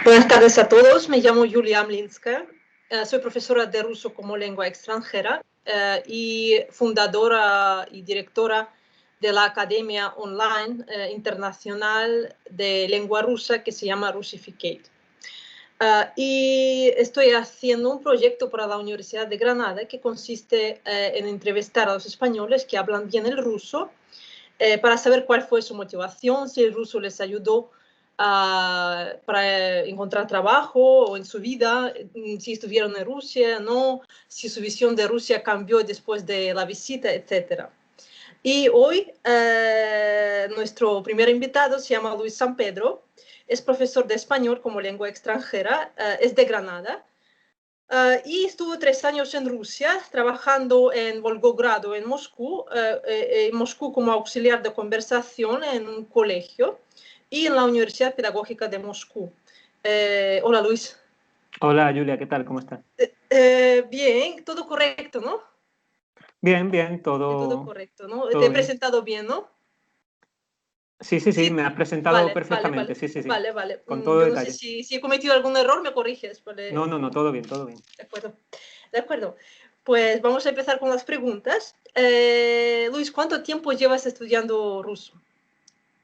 Buenas tardes a todos, me llamo Yulia Amlinska, soy profesora de ruso como lengua extranjera y fundadora y directora de la Academia Online Internacional de Lengua Rusa que se llama Russificate. Y estoy haciendo un proyecto para la Universidad de Granada que consiste en entrevistar a los españoles que hablan bien el ruso para saber cuál fue su motivación, si el ruso les ayudó para encontrar trabajo o en su vida, si estuvieron en Rusia, no, si su visión de Rusia cambió después de la visita, etc. Y hoy nuestro primer invitado se llama Luis San Pedro, es profesor de español como lengua extranjera, es de Granada. Y estuvo 3 años en Rusia, trabajando en Volgogrado, en Moscú como auxiliar de conversación en un colegio y en la Universidad Pedagógica de Moscú. Hola, Luis. Hola, Julia, ¿qué tal? ¿Cómo estás? Bien, todo correcto, ¿no? Bien, bien, Todo todo correcto, ¿no? todo Te he bien. presentado bien, ¿no? Sí, me has presentado Vale, perfectamente, sí. vale. Con todo Yo no sé detalle. si he cometido algún error, me corriges. Vale. No, todo bien, todo bien. De acuerdo. Pues vamos a empezar con las preguntas. Luis, ¿cuánto tiempo llevas estudiando ruso?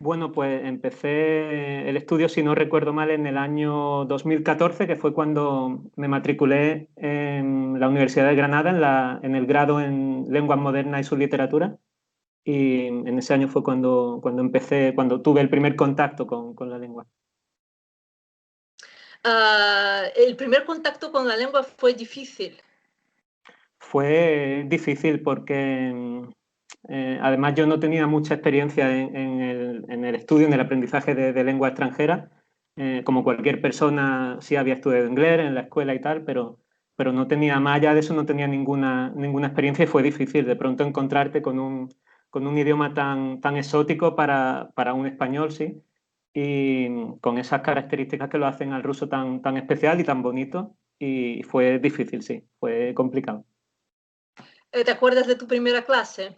Bueno, pues empecé el estudio, si no recuerdo mal, en el año 2014, que fue cuando me matriculé en la Universidad de Granada, en el grado en Lenguas Modernas y su literatura. Y en ese año fue cuando empecé, cuando tuve el primer contacto con la lengua. El primer contacto con la lengua fue difícil. Fue difícil porque además yo no tenía mucha experiencia en el estudio, en el aprendizaje de lengua extranjera. Como cualquier persona sí había estudiado inglés en la escuela y tal, pero no tenía, más allá de eso, no tenía ninguna experiencia y fue difícil de pronto encontrarte con un idioma tan exótico para un español, sí, y con esas características que lo hacen al ruso tan especial y tan bonito. Y fue difícil, sí, fue complicado. ¿Te acuerdas de tu primera clase?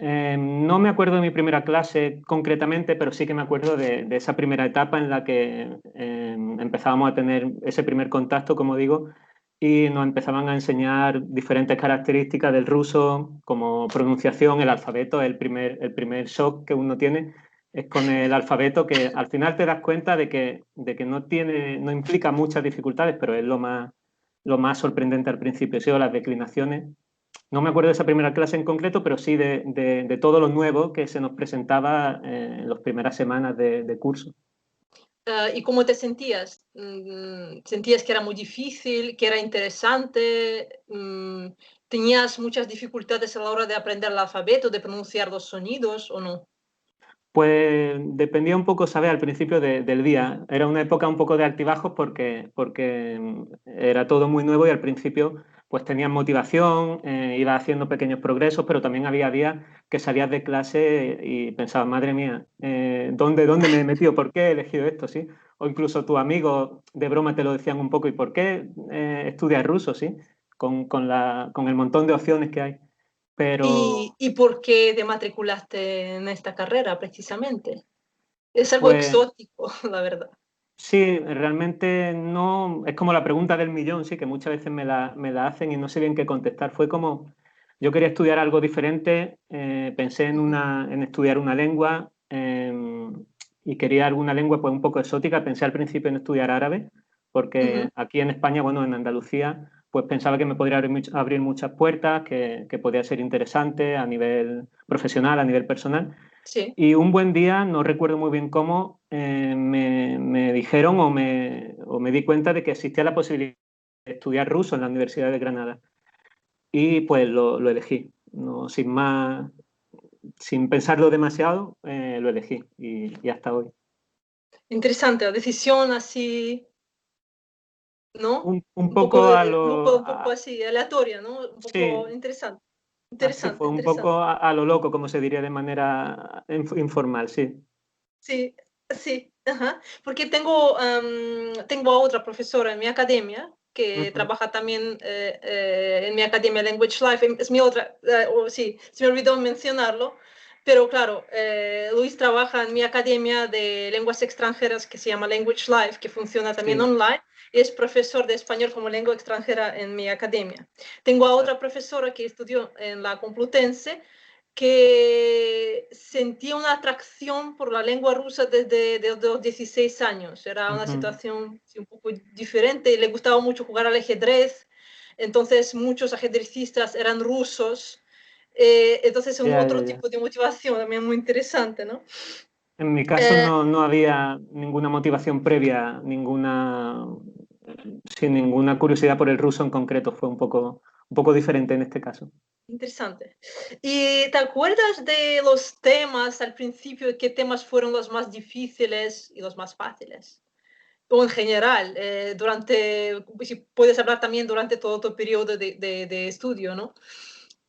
No me acuerdo de mi primera clase concretamente, pero sí que me acuerdo de esa primera etapa en la que empezábamos a tener ese primer contacto, como digo, y nos empezaban a enseñar diferentes características del ruso, como pronunciación, el alfabeto. El primer shock que uno tiene es con el alfabeto, que al final te das cuenta de que no implica muchas dificultades, pero es lo más sorprendente al principio. Sí, o las declinaciones. No me acuerdo de esa primera clase en concreto, pero sí de todo lo nuevo que se nos presentaba en las primeras semanas de curso. ¿Y cómo te sentías? ¿Sentías que era muy difícil, que era interesante? ¿Tenías muchas dificultades a la hora de aprender el alfabeto, de pronunciar los sonidos o no? Pues dependía un poco, ¿sabes? Al principio del día. Era una época un poco de altibajos porque era todo muy nuevo y al principio pues tenías motivación, ibas haciendo pequeños progresos, pero también había días que salías de clase y pensabas, madre mía, ¿dónde me he metido? ¿Por qué he elegido esto? ¿Sí? O incluso tus amigos de broma te lo decían un poco, ¿y por qué estudias ruso? ¿Sí? Con el montón de opciones que hay. Pero ¿Y por qué te matriculaste en esta carrera precisamente? Es algo pues exótico, la verdad. sí, realmente no, es como la pregunta del millón, sí, que muchas veces me la hacen y no sé bien qué contestar. Fue como, yo quería estudiar algo diferente, pensé en estudiar una lengua y quería alguna lengua pues un poco exótica. Pensé al principio en estudiar árabe, porque aquí en España, bueno, en Andalucía, pues pensaba que me podría abrir muchas puertas, que podía ser interesante a nivel profesional, a nivel personal. Sí. Y un buen día, no recuerdo muy bien cómo, me dijeron o me di cuenta de que existía la posibilidad de estudiar ruso en la Universidad de Granada. Y pues lo elegí, no, sin más, sin pensarlo demasiado, lo elegí y hasta hoy. Interesante, la decisión así, ¿no? Un poco Un poco así, aleatoria, ¿no? Un poco sí, interesante. así fue, un Interesante. poco a lo loco, como se diría de manera informal, sí. Sí, sí, ajá. Porque tengo a otra profesora en mi academia que Ujú. trabaja también en mi academia Language Life. Es mi otra, sí, se me olvidó mencionarlo. Pero claro, Luis trabaja en mi academia de lenguas extranjeras que se llama Language Life, que funciona también Sí, online, y es profesor de español como lengua extranjera en mi academia. Tengo a otra profesora que estudió en la Complutense, que sentía una atracción por la lengua rusa desde los 16 años. Era una ujú. situación sí, un poco diferente y le gustaba mucho jugar al ajedrez. Entonces muchos ajedrecistas eran rusos. Entonces es un Ya, ya, otro ya. tipo de motivación también muy interesante, ¿no? En mi caso Eh, no había ninguna motivación previa, sin ninguna curiosidad por el ruso en concreto. Fue un poco diferente en este caso. Interesante. ¿Y te acuerdas de los temas al principio? ¿Qué temas fueron los más difíciles y los más fáciles? O en general, si puedes hablar también durante todo tu periodo de estudio, ¿no?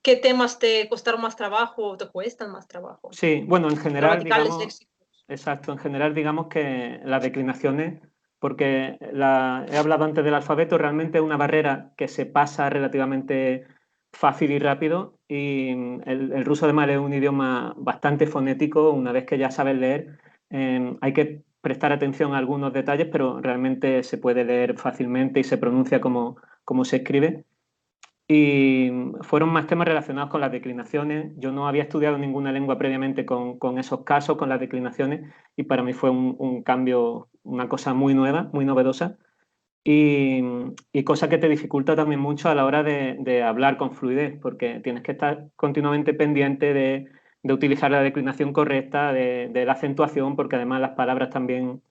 ¿Qué temas te costaron más trabajo o te cuestan más trabajo? Sí, bueno, en general, Gramaticales, digamos, léxicos. exacto, en general, digamos que las declinaciones, porque he hablado antes del alfabeto, realmente es una barrera que se pasa relativamente fácil y rápido, y el ruso además es un idioma bastante fonético. Una vez que ya sabes leer, hay que prestar atención a algunos detalles, pero realmente se puede leer fácilmente y se pronuncia como se escribe. Y fueron más temas relacionados con las declinaciones. Yo no había estudiado ninguna lengua previamente con esos casos, con las declinaciones, y para mí fue un cambio, una cosa muy nueva, muy novedosa, y, y cosa que te dificulta también mucho a la hora de hablar con fluidez, porque tienes que estar continuamente pendiente de utilizar la declinación correcta, de la acentuación, porque además las palabras también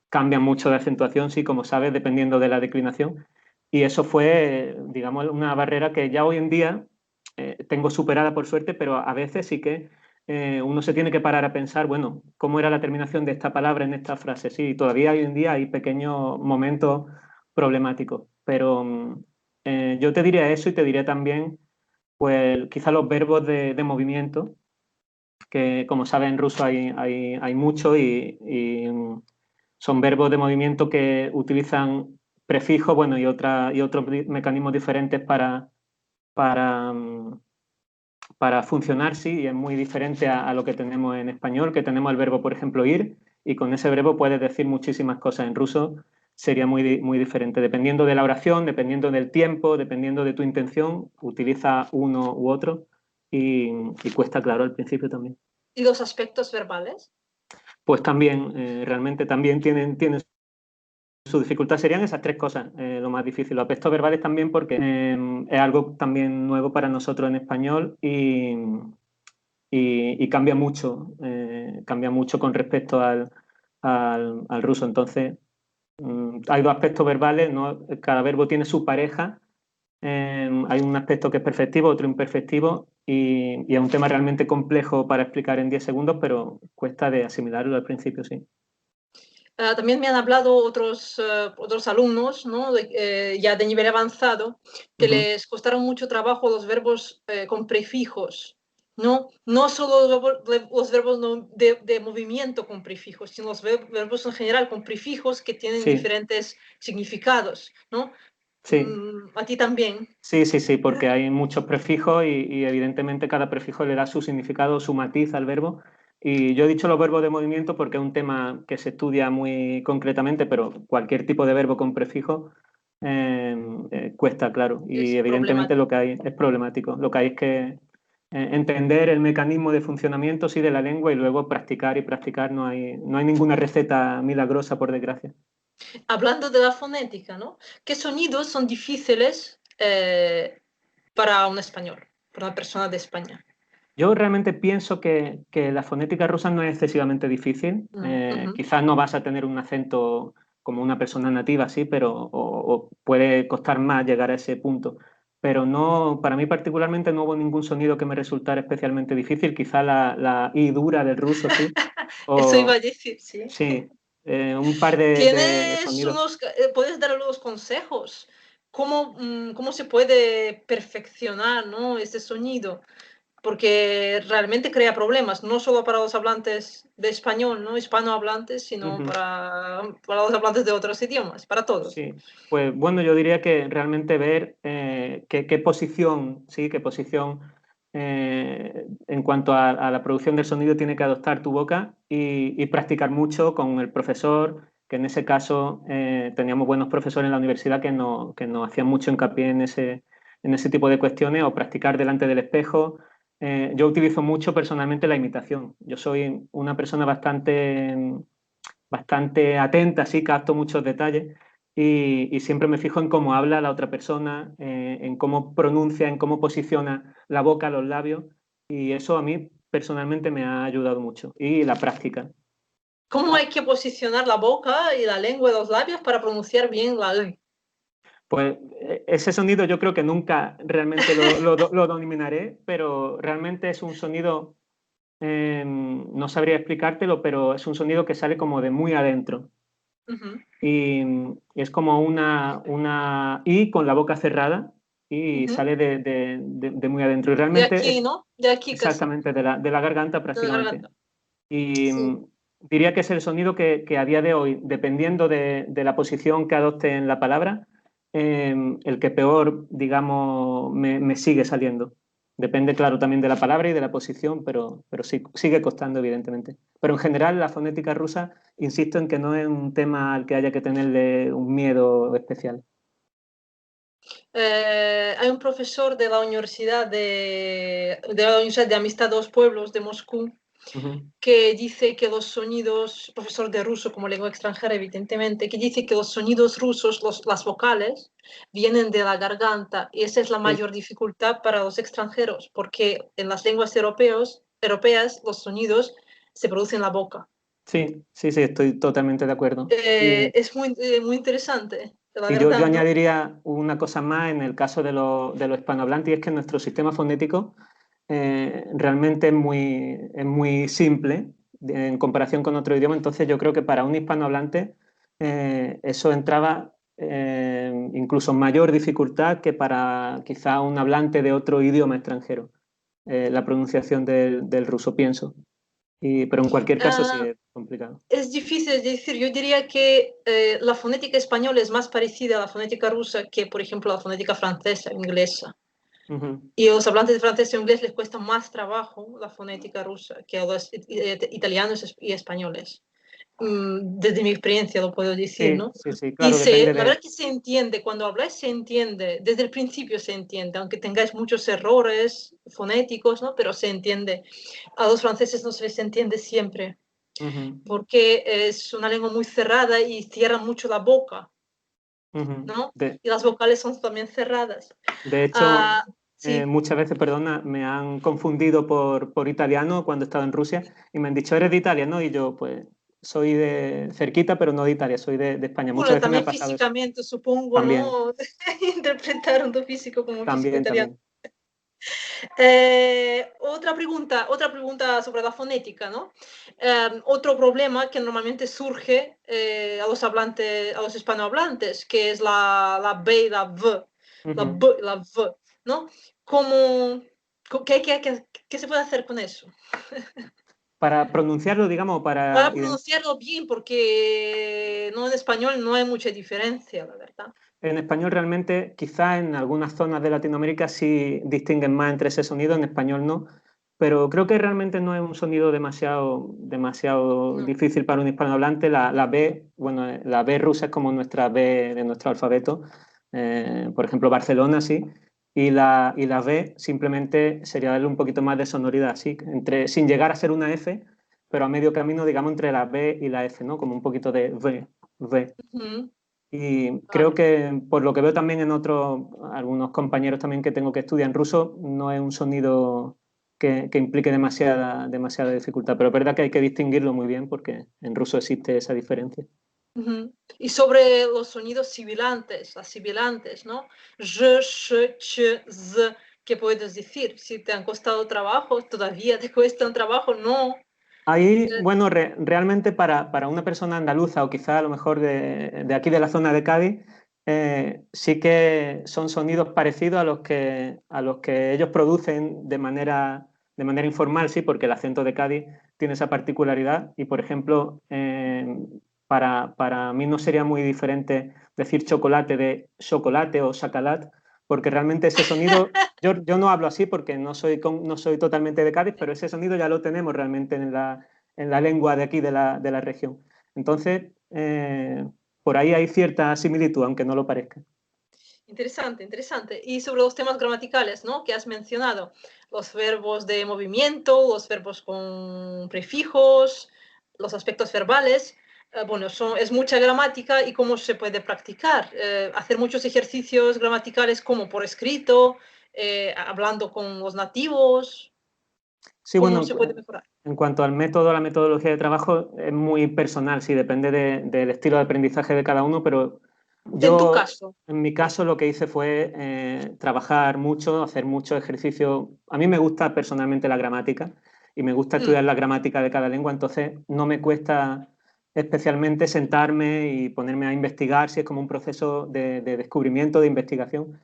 cambian mucho de acentuación, sí, como sabes, dependiendo de la declinación. Y eso fue, digamos, una barrera que ya hoy en día tengo superada por suerte, pero a veces sí que uno se tiene que parar a pensar, bueno, ¿cómo era la terminación de esta palabra en esta frase? Sí, todavía hoy en día hay pequeños momentos problemáticos, pero yo te diría eso y te diré también, pues quizá los verbos de movimiento, que como sabes en ruso hay mucho y son verbos de movimiento que utilizan prefijos, bueno, y otros mecanismos diferentes para, mm, para funcionar, sí, y es muy diferente a lo que tenemos en español, que tenemos el verbo, por ejemplo, ir, y con ese verbo puedes decir muchísimas cosas. En ruso sería muy diferente. Dependiendo de la oración, dependiendo del tiempo, dependiendo de tu intención, utiliza uno u otro y cuesta, claro, al principio también. ¿Y los aspectos verbales? Pues también, realmente también tienen su dificultad. Serían esas tres cosas lo más difícil. Los aspectos verbales también porque es algo también nuevo para nosotros en español y cambia mucho con respecto al ruso. Entonces, hay dos aspectos verbales, ¿no? Cada verbo tiene su pareja. Hay un aspecto que es perfectivo, otro imperfectivo, y es un tema realmente complejo para explicar en 10 segundos, pero cuesta de asimilarlo al principio, sí. También me han hablado otros alumnos, ¿no? Ya de nivel avanzado, que Ujú. les costaron mucho trabajo los verbos con prefijos, ¿no? No solo los verbos de movimiento con prefijos, sino los verbos en general con prefijos que tienen Sí, diferentes significados, ¿no? sí. A ti también. Sí, sí, sí, porque hay muchos prefijos y evidentemente cada prefijo le da su significado, su matiz al verbo. Y yo he dicho los verbos de movimiento porque es un tema que se estudia muy concretamente, pero cualquier tipo de verbo con prefijo cuesta, claro. Y Es evidentemente lo problemático. que hay es problemático. Lo que hay es que entender el mecanismo de funcionamiento, sí, de la lengua y luego practicar y practicar. No hay ninguna receta milagrosa, por desgracia. Hablando de la fonética, ¿no? ¿Qué sonidos son difíciles para un español, para una persona de España? Yo realmente pienso que la fonética rusa no es excesivamente difícil. Ujú. Quizás no vas a tener un acento como una persona nativa, sí, pero o puede costar más llegar a ese punto. Pero no, para mí particularmente no hubo ningún sonido que me resultara especialmente difícil. Quizá la I dura del ruso, sí. Eso iba a O decir, sí. sí, un par de ¿Tienes sonidos. unos, puedes dar algunos consejos? ¿Cómo se puede perfeccionar, ¿no? Este sonido? Porque realmente crea problemas, no solo para los hablantes de español, ¿no? Hispanohablantes, sino Ujú. para los hablantes de otros idiomas, para todos. Sí, pues bueno, yo diría que realmente ver qué posición, sí, qué posición en cuanto a la producción del sonido tiene que adoptar tu boca y practicar mucho con el profesor, que en ese caso teníamos buenos profesores en la universidad que nos hacían mucho hincapié en ese tipo de cuestiones, o practicar delante del espejo. Yo utilizo mucho personalmente la imitación. Yo soy una persona bastante atenta, sí, capto muchos detalles y siempre me fijo en cómo habla la otra persona, en cómo pronuncia, en cómo posiciona la boca, los labios, y eso a mí personalmente me ha ayudado mucho. Y la práctica. ¿Cómo hay que posicionar la boca y la lengua y los labios para pronunciar bien la L? Pues ese sonido yo creo que nunca realmente lo dominaré, pero realmente es un sonido, no sabría explicártelo, pero es un sonido que sale como de muy adentro. Ujú, Y es como una I con la boca cerrada y ujú. sale de muy adentro. Y De realmente aquí, es ¿no? De aquí casi, exactamente de la garganta de la prácticamente. garganta. Y Sí. diría que es el sonido que a día de hoy, dependiendo de la posición que adopte en la palabra, el que peor, digamos, me sigue saliendo. Depende, claro, también de la palabra y de la posición, pero sí, sigue costando, evidentemente. Pero en general, la fonética rusa, insisto en que no es un tema al que haya que tenerle un miedo especial. Hay un profesor de la Universidad de Amistad de los Pueblos de Moscú Ujú. que dice que los sonidos, profesor de ruso como lengua extranjera, evidentemente, que dice que los sonidos rusos, las vocales, vienen de la garganta y esa es la Sí, mayor dificultad para los extranjeros, porque en las lenguas europeas los sonidos se producen en la boca. sí, sí, sí, estoy totalmente de acuerdo. Y, Es muy interesante, la Y yo verdad, ¿no? añadiría una cosa más en el caso de los hispanohablantes, y es que nuestro sistema fonético realmente es muy simple en comparación con otro idioma. Entonces yo creo que para un hispanohablante eso entraba incluso en mayor dificultad que para quizá un hablante de otro idioma extranjero, la pronunciación del ruso, pienso. Pero en cualquier caso sí Ah, es complicado. es difícil de decir. Yo diría que la fonética española es más parecida a la fonética rusa que, por ejemplo, la fonética francesa, inglesa. Ujú. Y a los hablantes de francés e inglés les cuesta más trabajo la fonética rusa que a los italianos y españoles. Desde mi experiencia lo puedo decir, Sí, ¿no? sí, sí, Y claro, depende la de... verdad que se entiende, cuando habláis se entiende, desde el principio se entiende, aunque tengáis muchos errores fonéticos, ¿no? Pero se entiende. A los franceses no se les entiende siempre, Ujú, porque es una lengua muy cerrada y cierran mucho la boca, ujú. ¿no? Y las vocales son también cerradas. De hecho, Ah, sí. muchas veces, perdona, me han confundido por italiano cuando he estado en Rusia y me han dicho, ¿eres de Italia? ¿No? Y yo, pues, soy de cerquita, pero no de Italia, soy de España. Muchas Bueno, veces me ha también pasado eso. físicamente, supongo, También, ¿no? Interpretaron tu físico como físico también, italiano. también. Otra pregunta sobre la fonética, ¿no? Otro problema que normalmente surge a los hablantes, a los hispanohablantes, que es la B y la V, la Ujú. B y la V, ¿no? ¿Cómo, qué se puede hacer con eso? Para pronunciarlo, digamos, Para pronunciarlo bien, porque no en español no hay mucha diferencia, la verdad. en español realmente, quizá en algunas zonas de Latinoamérica sí distinguen más entre ese sonido, en español no, pero creo que realmente no es un sonido demasiado No. difícil para un hispanohablante. La B, bueno, la B rusa es como nuestra B de nuestro alfabeto, por ejemplo, Barcelona sí, y la B simplemente sería darle un poquito más de sonoridad, sí, sin llegar a ser una F, pero a medio camino, digamos, entre la B y la F, ¿no? Como un poquito de V, V. Ujú. Y creo Vale. que, por lo que veo también en otros, algunos compañeros también que tengo que estudian ruso, no es un sonido que implique demasiada dificultad. Pero es verdad que hay que distinguirlo muy bien porque en ruso existe esa diferencia. Ujú. Y sobre los sonidos sibilantes, las sibilantes, ¿no? J, sh, ch, z, ¿qué puedes decir? Si te han costado trabajo, todavía te cuesta un trabajo, no. Ahí, bueno, realmente para una persona andaluza o quizá a lo mejor de aquí de la zona de Cádiz, sí que son sonidos parecidos a los que ellos producen de manera informal, sí, porque el acento de Cádiz tiene esa particularidad y, por ejemplo, para mí no sería muy diferente decir chocolate de chocolate o sacalat, porque realmente ese sonido, yo no hablo así porque no soy totalmente de Cádiz, pero ese sonido ya lo tenemos realmente en la lengua de aquí, de la región. Entonces, por ahí hay cierta similitud, aunque no lo parezca. Interesante, interesante. Y sobre los temas gramaticales, ¿no? Que has mencionado, los verbos de movimiento, los verbos con prefijos, los aspectos verbales. Bueno, es mucha gramática y cómo se puede practicar. Hacer muchos ejercicios gramaticales como por escrito, hablando con los nativos. Sí, ¿Cómo bueno, se puede mejorar? en cuanto al método, la metodología de trabajo es muy personal, sí, depende del estilo de aprendizaje de cada uno, pero En tu yo, caso. en mi caso, lo que hice fue trabajar mucho, hacer mucho ejercicio. A mí me gusta personalmente la gramática y me gusta Mm, estudiar la gramática de cada lengua, entonces no me cuesta especialmente sentarme y ponerme a investigar, si es como un proceso de descubrimiento, de investigación.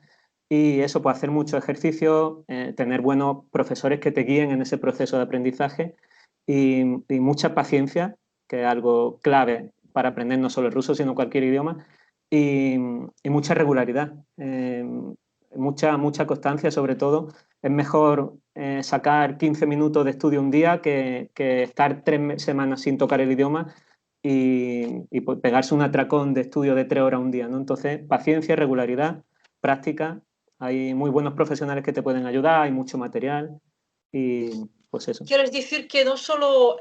Y eso, pues hacer mucho ejercicio, tener buenos profesores que te guíen en ese proceso de aprendizaje y mucha paciencia, que es algo clave para aprender no solo el ruso, sino cualquier idioma, y mucha regularidad, mucha constancia sobre todo. Es mejor sacar 15 minutos de estudio un día que estar 3 semanas sin tocar el idioma y pues, pegarse un atracón de estudio de 3 horas un día, ¿no? Entonces, paciencia, regularidad, práctica. Hay muy buenos profesionales que te pueden ayudar, hay mucho material y pues eso. Quieres decir que no solo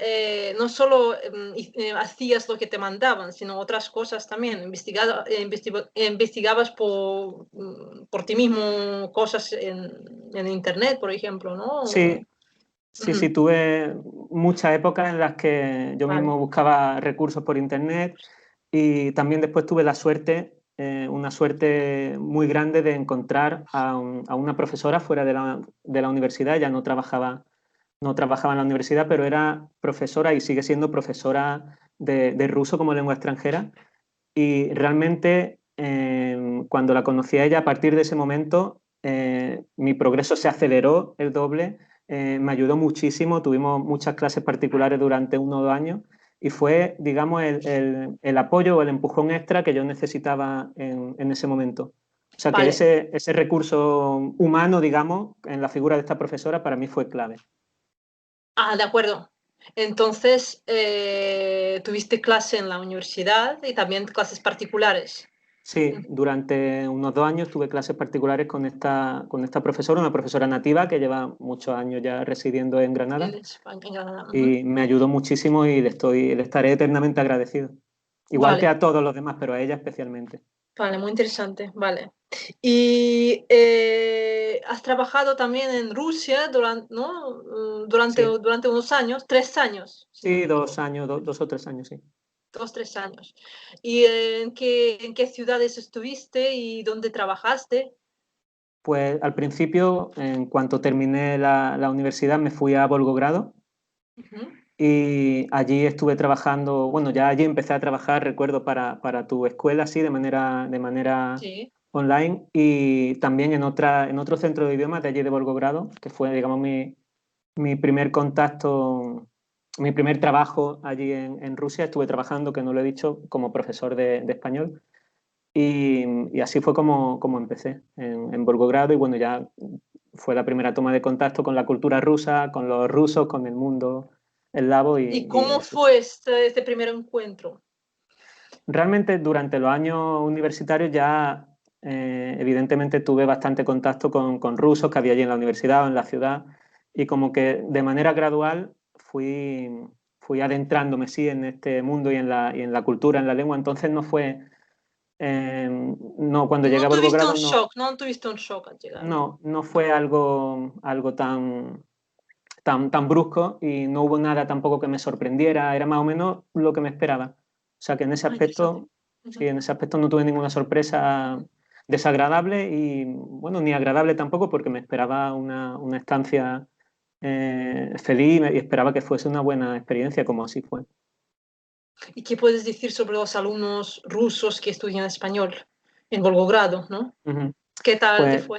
hacías lo que te mandaban, sino otras cosas también. Investigabas por ti mismo cosas en Internet, por ejemplo, ¿no? Sí, sí, Ujú. tuve muchas épocas en las que yo Vale, mismo buscaba recursos por internet y también después tuve la suerte, una suerte muy grande de encontrar a una profesora fuera de la universidad. Ya no trabajaba en la universidad, pero era profesora y sigue siendo profesora de ruso como lengua extranjera. Y realmente, cuando la conocí a ella, a partir de ese momento, mi progreso se aceleró el doble, me ayudó muchísimo, tuvimos muchas clases particulares durante 1 o 2 años y fue, digamos, el apoyo o el empujón extra que yo necesitaba en ese momento. O sea que vale. ese recurso humano, digamos, en la figura de esta profesora, para mí fue clave. Ah, de acuerdo. Entonces, tuviste clase en la universidad y también clases particulares. Sí, durante unos 2 años tuve clases particulares con esta profesora, una profesora nativa que lleva muchos años ya residiendo en Granada En España, en Granada. Ujú. y me ayudó muchísimo y le estaré eternamente agradecido. Igual que Vale. a todos los demás, pero a ella especialmente. Vale, muy interesante, vale. Y has trabajado también en Rusia durante, ¿no? Durante, Sí, durante unos años, 3 años, si no sí, me equivoco, 2 años, 2 o 3 años, sí. 2, 3 años. ¿Y en qué ciudades estuviste y dónde trabajaste? Pues al principio, en cuanto terminé la universidad, me fui a Volgogrado Ujú. y allí estuve trabajando, bueno, ya allí empecé a trabajar, recuerdo, para tu escuela, sí, de manera Sí, online y también en otro centro de idiomas de allí de Volgogrado, que fue, digamos, mi primer contacto, mi primer trabajo allí en Rusia. Estuve trabajando, que no lo he dicho, como profesor de español y así fue como empecé en Volgogrado y bueno, ya fue la primera toma de contacto con la cultura rusa, con los rusos, con el mundo eslavo ¿y y cómo eso. fue este primer encuentro? Realmente durante los años universitarios ya evidentemente tuve bastante contacto con rusos que había allí en la universidad o en la ciudad y como que de manera gradual fui adentrándome sí en este mundo y en la cultura, en la lengua. Entonces no, cuando llegué No a tuviste Volgogrado un shock, no tuviste un shock al llegar, ¿no? no fue algo tan brusco y no hubo nada tampoco que me sorprendiera, era más o menos lo que me esperaba. O sea que en ese Ah, interesante. aspecto, sí, Ujú. en ese aspecto no tuve ninguna sorpresa desagradable y, bueno, ni agradable tampoco porque me esperaba una estancia feliz y esperaba que fuese una buena experiencia, como así fue. ¿Y qué puedes decir sobre los alumnos rusos que estudian español en Volgogrado, ¿no? Ujú. ¿Qué tal te Pues fue?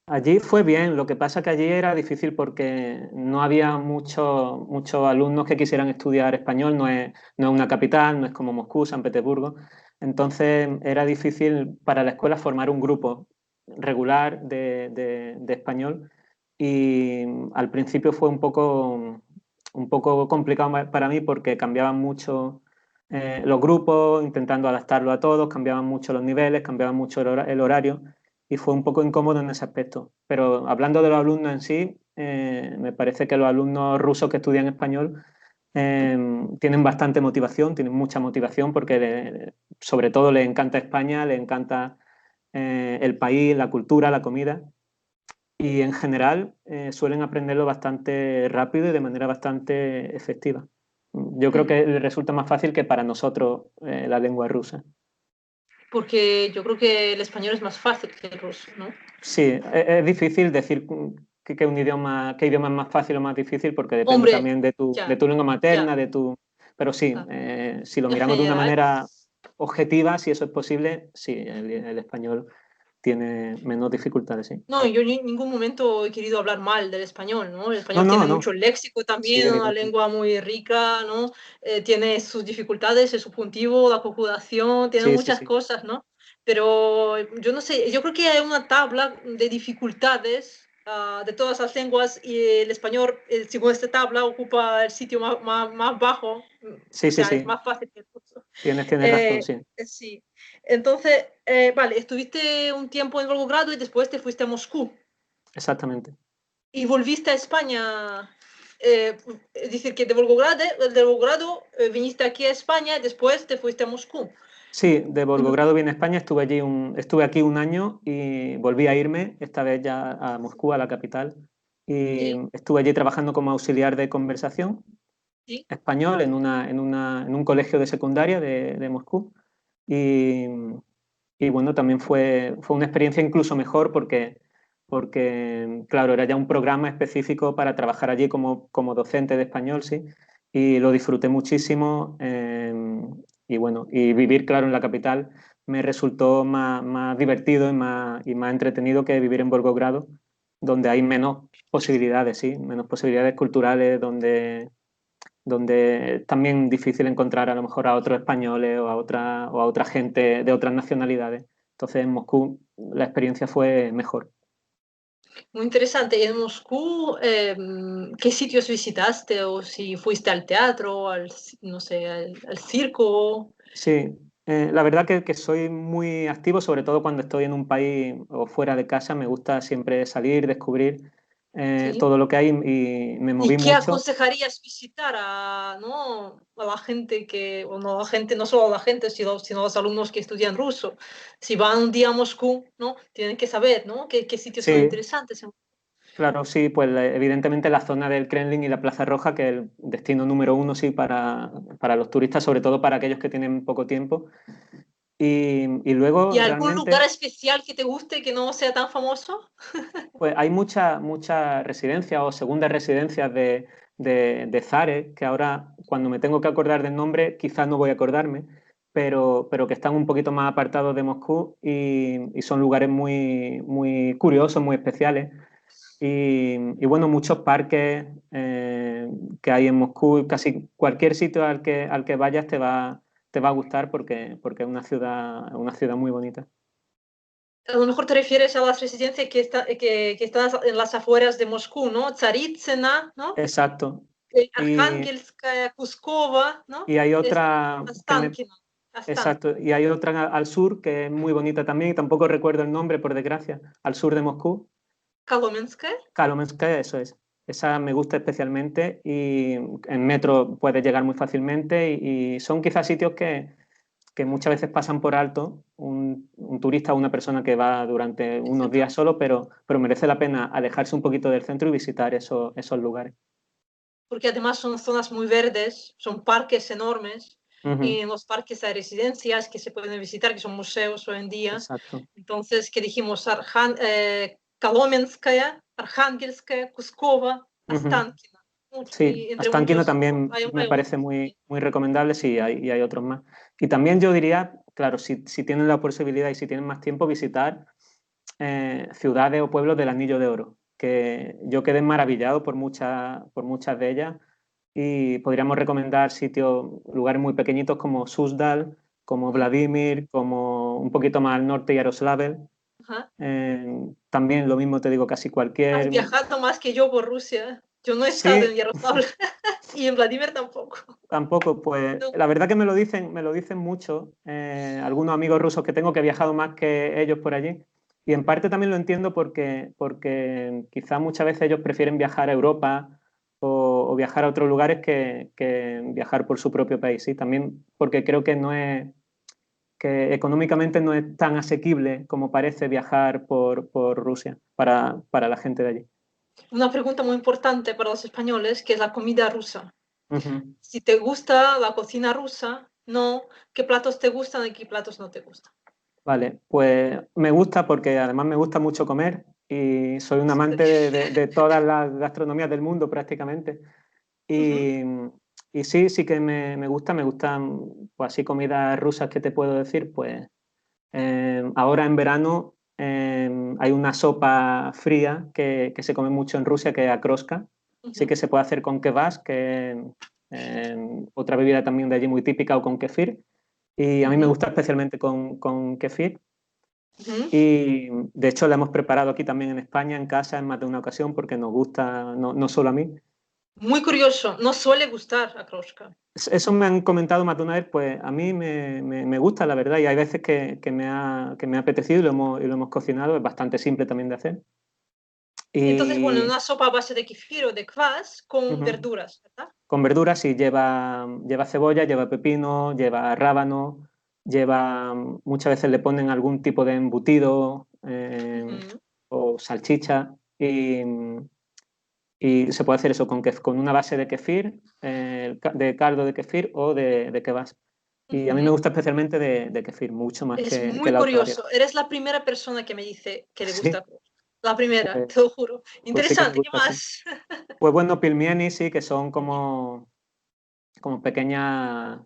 allí fue bien, lo que pasa que allí era difícil porque no había muchos alumnos que quisieran estudiar español, no es una capital, no es como Moscú, San Petersburgo, entonces era difícil para la escuela formar un grupo regular de español y al principio fue un poco complicado para mí porque cambiaban mucho los grupos, intentando adaptarlo a todos, cambiaban mucho los niveles, cambiaban mucho el horario y fue un poco incómodo en ese aspecto. Pero hablando de los alumnos en sí, me parece que los alumnos rusos que estudian español tienen bastante motivación, tienen mucha motivación porque sobre todo les encanta España, les encanta el país, la cultura, la comida y en general suelen aprenderlo bastante rápido y de manera bastante efectiva. Yo creo que les resulta más fácil que para nosotros la lengua rusa. Porque yo creo que el español es más fácil que el ruso, ¿no? Sí, es difícil decir que un idioma, qué idioma es más fácil o más difícil porque depende Hombre, también de ya, tu lengua ya, materna, pero sí, claro. si lo Ya, miramos de una ya, manera objetiva, si eso es posible, sí, el español tiene menos dificultades, sí. no, yo en ningún momento he querido hablar mal del español, ¿no? El No, español no, tiene no, mucho léxico sí, también, una evidentemente. lengua muy rica, ¿no? Tiene sus dificultades, el subjuntivo, la conjugación, tiene Sí, sí, muchas sí. cosas, ¿no? Pero yo no sé, yo creo que hay una tabla de dificultades de todas las lenguas y el español, según esta tabla, ocupa el sitio más bajo, Sí, o sí, sea, es sí. más fácil que el ruso. Tienes razón, sí. Sí. Entonces, vale, estuviste un tiempo en Volgogrado y después te fuiste a Moscú. Exactamente. Y volviste a España. Es decir, que de Volgogrado viniste aquí a España y después te fuiste a Moscú. Sí, de Volgogrado vine a España, estuve aquí un año y volví a irme, esta vez ya a Moscú, a la capital, y Sí, estuve allí trabajando como auxiliar de conversación sí. español en un colegio de secundaria de Moscú. Y, y bueno, también fue una experiencia incluso mejor porque, claro, era ya un programa específico para trabajar allí como docente de español, sí, y lo disfruté muchísimo. Y bueno, y vivir, claro, en la capital me resultó más divertido y más entretenido que vivir en Volgogrado, donde hay menos posibilidades, sí, menos posibilidades culturales, donde es también difícil encontrar a lo mejor a otros españoles o a otra gente de otras nacionalidades. Entonces en Moscú la experiencia fue mejor. Muy interesante. ¿Y en Moscú qué sitios visitaste? O si fuiste al teatro, no sé, al circo. Sí, la verdad que soy muy activo, sobre todo cuando estoy en un país o fuera de casa, me gusta siempre salir, descubrir Sí. todo lo que hay y me moví ¿Y qué mucho. aconsejarías visitar ¿no? A la gente o no a la gente, no solo a la gente, sino a los alumnos que estudian ruso? Si van un día a Moscú, ¿no? Tienen que saber, ¿no? ¿Qué sitios son Sí, interesantes? claro, sí, pues evidentemente la zona del Kremlin y la Plaza Roja, que es el destino número uno, sí, para los turistas, sobre todo para aquellos que tienen poco tiempo. Y ¿Y luego algún lugar realmente, especial que te guste que no sea tan famoso? pues hay muchas residencias o segundas residencias de zares, que ahora cuando me tengo que acordar del nombre, quizás no voy a acordarme, pero que están un poquito más apartados de Moscú y son lugares muy curiosos, muy especiales. Y bueno, muchos parques que hay en Moscú, casi cualquier sitio al que vayas te va a gustar porque es una ciudad muy bonita. A lo mejor te refieres a las residencias que están en las afueras de Moscú, ¿no? Tsarítsina, ¿no? Exacto. Y, Archangelskaya, Kuskova, ¿no? y hay Es otra Ostankino. Ostan- exacto, y hay otra al sur que es muy bonita también, y tampoco recuerdo el nombre, por desgracia, al sur de Moscú, Kolomenskaya. Kalomenskaya, eso es. Esa me gusta especialmente y en metro puedes llegar muy fácilmente y son quizás sitios que muchas veces pasan por alto un turista o una persona que va durante unos días solo, pero merece la pena alejarse un poquito del centro y visitar esos lugares. Porque además son zonas muy verdes, son parques enormes, y Ujú, en los parques hay residencias que se pueden visitar, que son museos hoy en día. exacto. Entonces, ¿qué dijimos? Kolomenskaya, Archangelskaya, Kuskova, Ujú. Ostankino. Sí, Y entre Ostankino muchos, también me hay parece otros. Sí. muy recomendable, sí, y hay otros más. Y también yo diría, claro, si tienen la posibilidad y si tienen más tiempo, visitar ciudades o pueblos del Anillo de Oro, que yo quedé maravillado por muchas de ellas y podríamos recomendar sitios, lugares muy pequeñitos como Suzdal, como Mm. Vladimir, como un poquito más al norte Yaroslavl. Ajá. También lo mismo te digo, casi Has cualquier... viajado más que yo por Rusia. Yo no he estado Sí, en Yaroslav y en Vladimir tampoco. tampoco, pues No. la verdad que me lo dicen mucho, algunos amigos rusos que tengo que he viajado más que ellos por allí. Y en parte también lo entiendo porque quizás muchas veces ellos prefieren viajar a Europa o viajar a otros lugares que viajar por su propio país. Sí, también porque creo que no es, que económicamente no es tan asequible como parece viajar por Rusia para la gente de allí. Una pregunta muy importante para los españoles, que es la comida rusa. Ujú. Si te gusta la cocina rusa, no, ¿qué platos te gustan y qué platos no te gustan? Vale, pues me gusta porque además me gusta mucho comer y soy un amante de todas las gastronomías del mundo prácticamente. Ujú, Y, y sí, sí que me gusta, me gustan pues así comidas rusas que te puedo decir, pues ahora en verano hay una sopa fría que se come mucho en Rusia que es akroska. Sí ujú, que se puede hacer con kvass, que es otra bebida también de allí muy típica, o con kefir. Y a mí me ujú, gusta especialmente con kefir. ujú. Y de hecho la hemos preparado aquí también en España, en casa, en más de una ocasión, porque nos gusta, no, no solo a mí. Muy curioso, no suele gustar a Kroshka. Eso me han comentado más de una vez, pues a mí me gusta, la verdad, y hay veces que me ha apetecido y lo hemos cocinado, es bastante simple también de hacer. Entonces, bueno, Y una sopa a base de kefir o de kvass con ujú, verduras, ¿verdad? con verduras sí, lleva cebolla, lleva pepino, lleva rábano, lleva, muchas veces le ponen algún tipo de embutido Ujú, o salchicha. Y se puede hacer eso con una base de kefir, de caldo de kefir o de kebab. Y a mí me ujú. gusta especialmente de kefir, mucho más Es que muy la otra variedad. curioso. Eres la primera persona que me dice que le gusta Sí, Kroshka. La primera, pues, te lo juro. pues sí que me Interesante, ¿qué gusta, sí. más? Pues bueno, pilmieni sí, que son como pequeñas,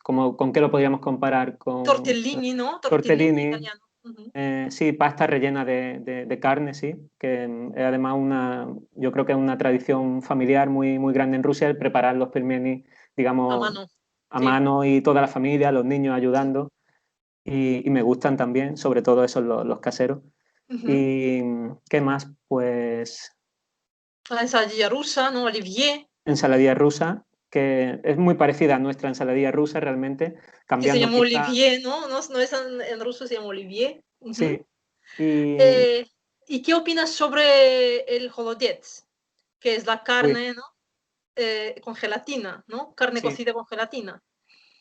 ¿con qué lo podríamos comparar? Con Tortellini, ¿no? Tortellini tortellini, italiano. Ujú. sí, pasta rellena de carne, sí, que es además yo creo que es una tradición familiar muy, muy grande en Rusia el preparar los pelmenis, A digamos, mano. a Sí. mano y toda la familia, los niños ayudando, y me gustan también, sobre todo esos los caseros. Ujú. ¿Y qué más? Pues La ensalada rusa, ¿no? Olivier, ensaladilla rusa, que es muy parecida a nuestra ensaladilla rusa realmente, que se cambiando llama quizá, Olivier, ¿no? No, no es en ruso, se llama Olivier. Ujú. sí, y Eh, ¿Y qué opinas sobre el holodets? Que es la uy, carne, ¿no? Con gelatina, ¿no? Carne sí. cocida con gelatina.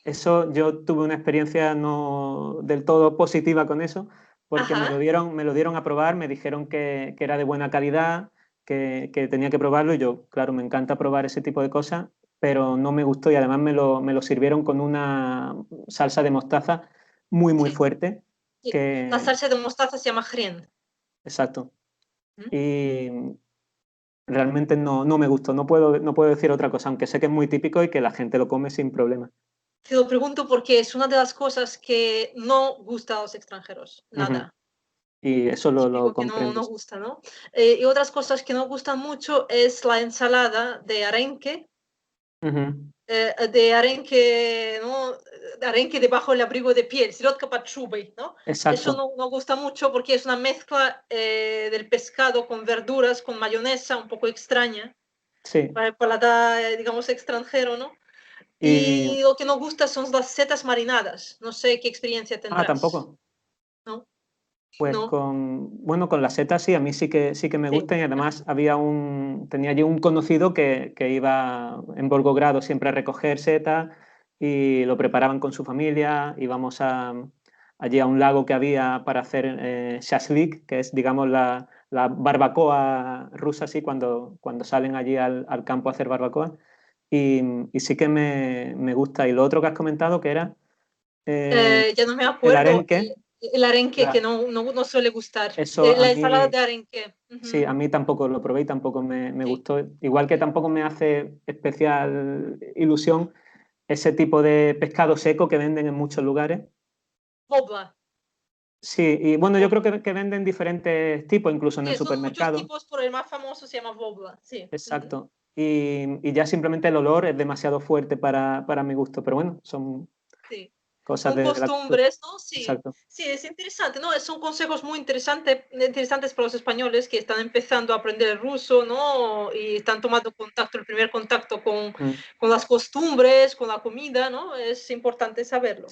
Eso yo tuve una experiencia no del todo positiva con eso, porque Ajá. me lo dieron a probar, me dijeron que era de buena calidad, que tenía que probarlo y yo, claro, me encanta probar ese tipo de cosas, pero no me gustó y además me lo sirvieron con una salsa de mostaza muy, muy Sí, fuerte, sí. La que, salsa de mostaza se llama hrén. exacto, ¿Mm? y realmente no me gustó, no puedo decir otra cosa, aunque sé que es muy típico y que la gente lo come sin problema. Te lo pregunto porque es una de las cosas que no gusta a los extranjeros, Ujú. nada. Y eso lo Típico que no, comprendo. no gusta, ¿no? Y otras cosas que no gustan mucho es la ensalada de arenque, Ujú. de arenque, ¿no? De arenque debajo del abrigo de piel, sirotka под шубой, ¿no? Eso Exacto, no, no gusta mucho porque es una mezcla del pescado con verduras, con mayonesa, un poco extraña, sí. para el paladar, digamos, extranjero, ¿no? Y, Y lo que no gusta son las setas marinadas. No sé qué experiencia tendrás, tampoco. ¿no? Pues No, bueno, con las setas sí, a mí sí que me sí. gustan y además tenía yo un conocido que iba en Volgogrado siempre a recoger setas y lo preparaban con su familia, íbamos allí a un lago que había para hacer shashlik, que es, digamos, la barbacoa rusa, así, cuando salen allí al campo a hacer barbacoa. Y, y sí que me gusta. Y lo otro que has comentado, que era Ya no me el acuerdo. arenque. El arenque que La- no, no, no suele gustar. Eso a La ensalada mí, de arenque. sí, Ujú, a mí tampoco lo probé y tampoco me sí, gustó. Igual que sí. tampoco me hace especial ilusión ese tipo de pescado seco que venden en muchos lugares. Bobla. Sí, y bueno, yo creo Bobla. que venden diferentes tipos, incluso en el Sí, son muchos supermercado. tipos, pero el más famoso se llama bobla. Sí. Ujú, Exacto. Y ya simplemente el olor es demasiado fuerte para mi gusto. Pero bueno, sí. cosas Son de la cultura. costumbres, ¿no? Sí, Exacto. sí, es interesante, ¿no? Son consejos muy interesantes para los españoles que están empezando a aprender el ruso, ¿no? Y están tomando contacto, el primer contacto Mm. con las costumbres, con la comida, ¿no? Es importante saberlo.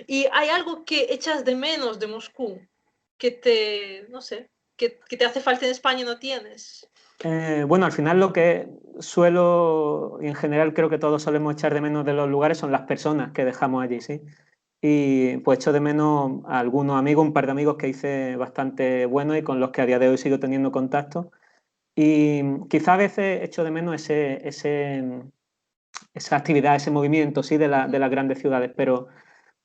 ¿Y hay algo que echas de menos de Moscú? Que te, no sé, que te hace falta en España y no tienes. Bueno, al final lo que suelo, y en general creo que todos solemos echar de menos de los lugares son las personas que dejamos allí, ¿sí? Y pues echo de menos a algunos amigos, un par de amigos que hice bastante buenos y con los que a día de hoy sigo teniendo contacto. Y quizá a veces echo de menos esa actividad, ese movimiento, sí, de las grandes ciudades, pero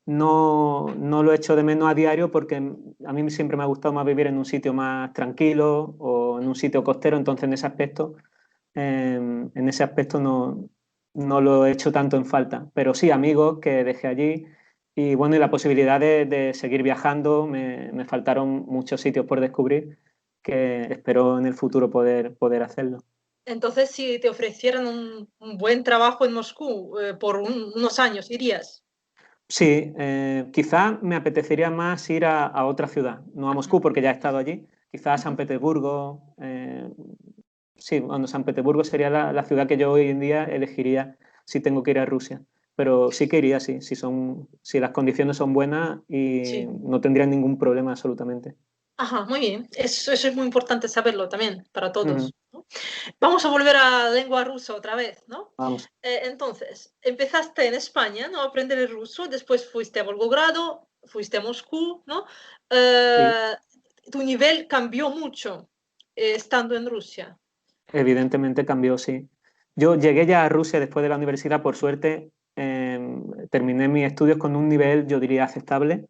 no lo echo de menos a diario porque a mí siempre me ha gustado más vivir en un sitio más tranquilo o en un sitio costero, entonces en ese aspecto no lo he hecho tanto en falta, pero sí amigos que dejé allí y bueno, y la posibilidad de seguir viajando, me faltaron muchos sitios por descubrir que espero en el futuro poder hacerlo. Entonces, si te ofrecieran un buen trabajo en Moscú por unos años, irías. Sí, quizá me apetecería más ir a otra ciudad, no a Ajá. Moscú porque ya he estado allí, quizá a San Ujú. Petersburgo. Sí, bueno, San Petersburgo sería la ciudad que yo hoy en día elegiría si tengo que ir a Rusia. Pero sí que iría, sí, si las condiciones son buenas y Sí. no tendría ningún problema absolutamente. Ajá, muy bien. Eso es muy importante saberlo también para Ujú. todos, ¿no? Vamos a volver a la lengua rusa otra vez, ¿no? Vamos. Entonces, empezaste en España, ¿no? A aprender el ruso, después fuiste a Volgogrado, fuiste a Moscú, ¿no? Sí, Eh, Tu nivel cambió mucho estando en Rusia. evidentemente cambió, sí. Yo llegué ya a Rusia después de la universidad, por suerte, terminé mis estudios con un nivel, yo diría, aceptable,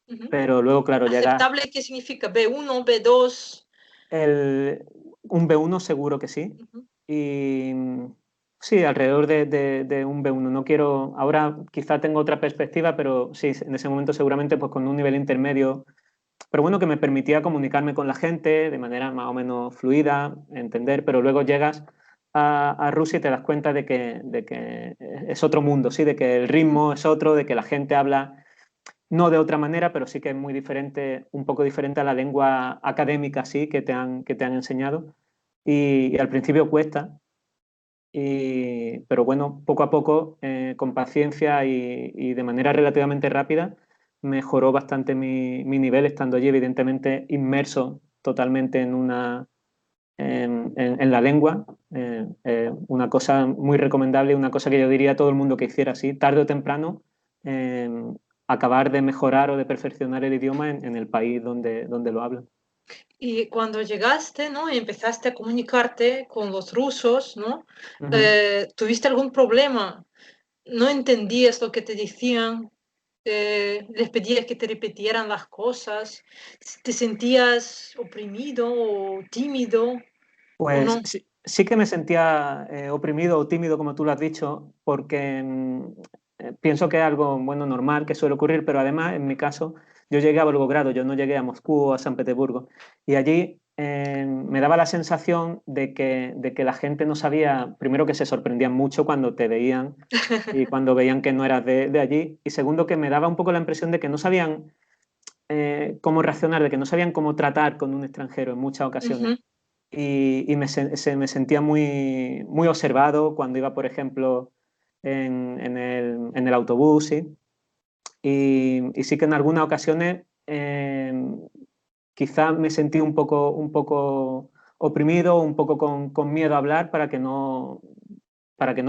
Ujú. pero luego, claro, llega ¿Aceptable qué significa? ¿B1, B2? el, un B1 seguro que sí. Ujú. Y sí, alrededor de un B1. No quiero, ahora quizá tengo otra perspectiva, pero sí, en ese momento seguramente pues con un nivel intermedio, pero bueno, que me permitía comunicarme con la gente de manera más o menos fluida, entender, pero luego llegas a Rusia y te das cuenta de que es otro mundo, sí, de que el ritmo es otro, de que la gente habla no de otra manera, pero sí que es muy diferente, un poco diferente a la lengua académica, sí, que te han enseñado. Y al principio cuesta, pero bueno, poco a poco, con paciencia y de manera relativamente rápida, mejoró bastante mi nivel, estando allí, evidentemente, inmerso totalmente en la lengua. Una cosa muy recomendable, una cosa que yo diría a todo el mundo que hiciera así, tarde o temprano, eh, acabar de mejorar o de perfeccionar el idioma en el país donde lo hablan. Y cuando llegaste, ¿no? Y empezaste a comunicarte con los rusos, ¿no? Ujú. ¿Tuviste algún problema? ¿No entendías lo que te decían? ¿Les pedías que te repitieran las cosas? ¿Te sentías oprimido o tímido o Pues no? sí que me sentía oprimido o tímido, como tú lo has dicho, porque pienso que es algo bueno, normal, que suele ocurrir, pero además, en mi caso, yo llegué a Volgogrado, yo no llegué a Moscú o a San Petersburgo, y allí me daba la sensación de que la gente no sabía, primero que se sorprendían mucho cuando te veían y cuando veían que no eras de allí, y segundo que me daba un poco la impresión de que no sabían cómo reaccionar, de que no sabían cómo tratar con un extranjero en muchas ocasiones. Ujú. Y me sentía muy, muy observado cuando iba, por ejemplo, en el autobús, ¿sí? Y sí que en algunas ocasiones quizá me sentí un poco oprimido, un poco con miedo a hablar para que no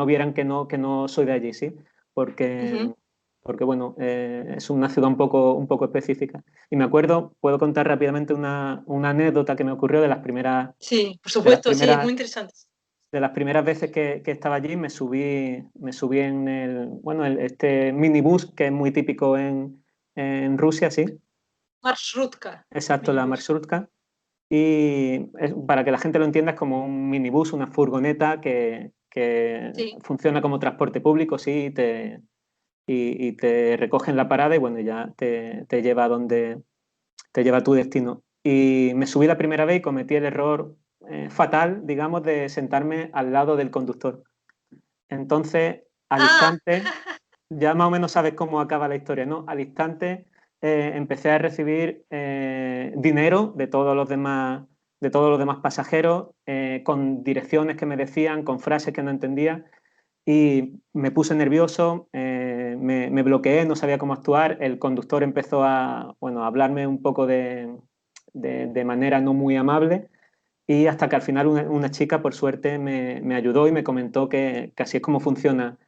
vieran que no soy de allí, ¿sí? Ujú. Porque, porque bueno, es una ciudad un poco específica. Y me acuerdo, puedo contar rápidamente una anécdota que me ocurrió Sí, por de las supuesto, sí, es muy primeras, interesante. de las primeras veces que estaba allí. Me subí en este minibús que es muy típico en Rusia, sí, Marshrutka, exacto, la minibús. marshrutka. Y para que la gente lo entienda, es como un minibús, una furgoneta que Sí. funciona como transporte público, sí, y te recoge en la parada y bueno, ya te lleva te lleva a tu destino. Y me subí la primera vez y cometí el error fatal, digamos, de sentarme al lado del conductor. Entonces, al Ah, instante, ya más o menos sabes cómo acaba la historia, ¿no? Al instante empecé a recibir dinero de todos los demás pasajeros, con direcciones que me decían, con frases que no entendía, y me puse nervioso, me bloqueé, no sabía cómo actuar. El conductor empezó a, bueno, a hablarme un poco de manera no muy amable, y hasta que al final una chica, por suerte, me ayudó y me comentó que así es como funciona,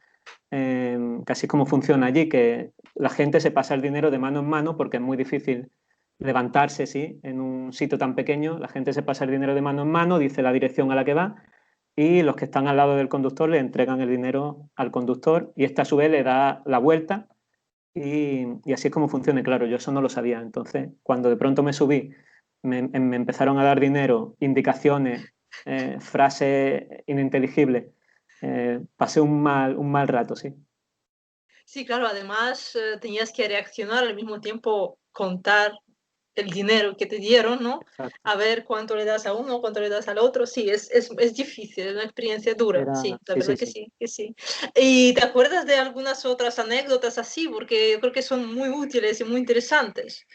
casi como funciona allí, que la gente se pasa el dinero de mano en mano porque es muy difícil levantarse, ¿sí? En un sitio tan pequeño, la gente se pasa el dinero de mano en mano, dice la dirección a la que va, y los que están al lado del conductor le entregan el dinero al conductor, y este a su vez le da la vuelta, y así es como funciona. Claro, yo eso no lo sabía. Entonces, cuando de pronto me subí, me empezaron a dar dinero, indicaciones, frases ininteligibles. Pasé un mal rato, sí. Sí, claro, además tenías que reaccionar al mismo tiempo, contar el dinero que te dieron, ¿no? Exacto. A ver cuánto le das a uno, cuánto le das al otro. Sí, es difícil, es una experiencia dura, sí, la Sí, verdad sí, sí. que sí. ¿Y te acuerdas de algunas otras anécdotas así? Porque yo creo que son muy útiles y muy interesantes.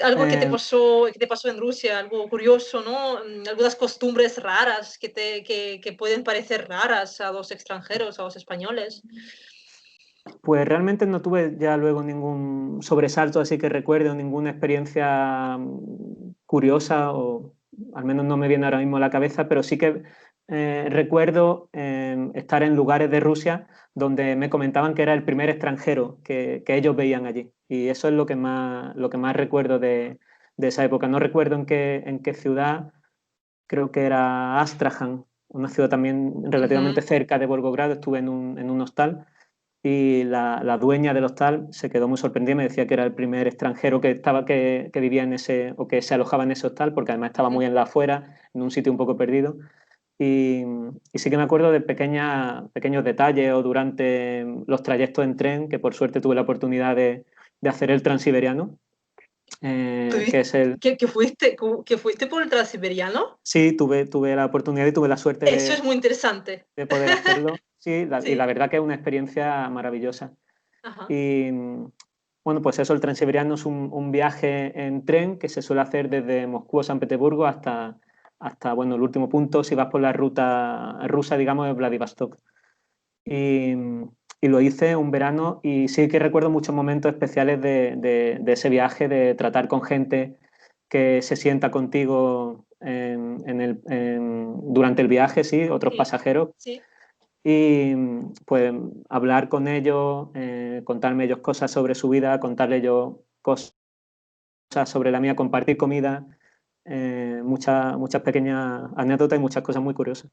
Algo Eh, que te pasó en Rusia, algo curioso, ¿no? Algunas costumbres raras que pueden parecer raras a los extranjeros, a los españoles. pues realmente no tuve ya luego ningún sobresalto, así que recuerdo ninguna experiencia curiosa, o al menos no me viene ahora mismo a la cabeza, pero sí que recuerdo estar en lugares de Rusia donde me comentaban que era el primer extranjero que ellos veían allí. Y eso es lo que más recuerdo de esa época. No recuerdo en qué ciudad, creo que era Astrachan, una ciudad también relativamente Ujú. cerca de Volgogrado. Estuve en un hostal, y la dueña del hostal se quedó muy sorprendida. Me decía que era el primer extranjero que vivía en ese, o que se alojaba en ese hostal, porque además estaba muy en la afuera, en un sitio un poco perdido. Y, y sí que me acuerdo de pequeños detalles, o durante los trayectos en tren, que por suerte tuve la oportunidad de hacer el Transiberiano, que es el... Que fuiste por el Transiberiano? Sí, tuve la oportunidad y tuve la suerte Eso es muy interesante. de poder hacerlo. Sí, y la Sí, verdad que es una experiencia maravillosa. ajá. Y bueno, pues eso, el Transiberiano es un viaje en tren que se suele hacer desde Moscú o San Petersburgo hasta, bueno, el último punto, si vas por la ruta rusa, digamos, es Vladivostok. Y, y lo hice un verano, y sí que recuerdo muchos momentos especiales de ese viaje, de tratar con gente que se sienta contigo durante el viaje, sí, otros Sí, pasajeros, sí. y pues hablar con ellos, contarme ellos cosas sobre su vida, contarle yo cosas sobre la mía, compartir comida, muchas pequeñas anécdotas y muchas cosas muy curiosas.